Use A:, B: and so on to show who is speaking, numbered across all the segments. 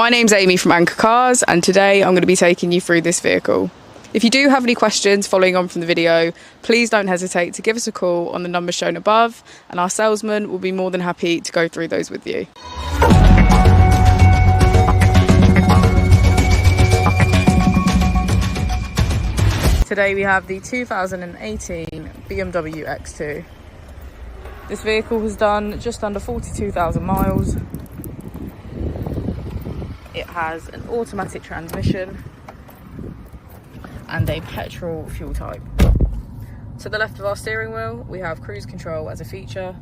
A: My name's Amy from Anchor Cars, and today I'm going to be taking you through this vehicle. If you do have any questions following on from the video, please don't hesitate to give us a call on the number shown above, and our salesman will be more than happy to go through those with you. Today we have the 2018 Bmw X2. This vehicle has done just under 42,000 miles. It has an automatic transmission and a petrol fuel type. To the left of our steering wheel, we have cruise control as a feature,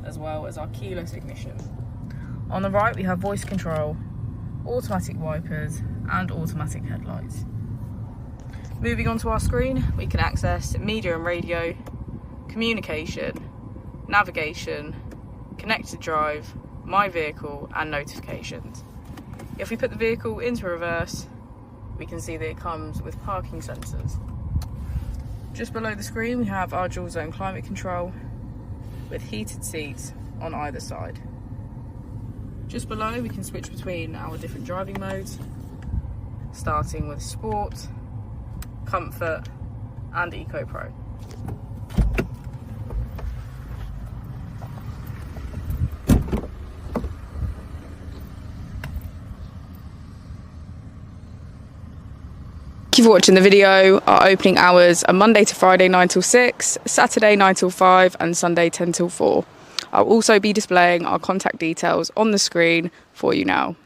A: as well as our keyless ignition. On the right, we have voice control, automatic wipers, and automatic headlights. Moving on to our screen, we can access media and radio, communication, navigation, connected drive, my vehicle, and notifications. If we put the vehicle into reverse, we can see that it comes with parking sensors. Just below the screen, we have our dual zone climate control with heated seats on either side. Just below, we can switch between our different driving modes, starting with Sport, Comfort, and Eco Pro. Thank you for watching the video. Our opening hours are Monday to Friday 9 till 6, Saturday 9 till 5, and Sunday 10 till 4. I'll also be displaying our contact details on the screen for you now.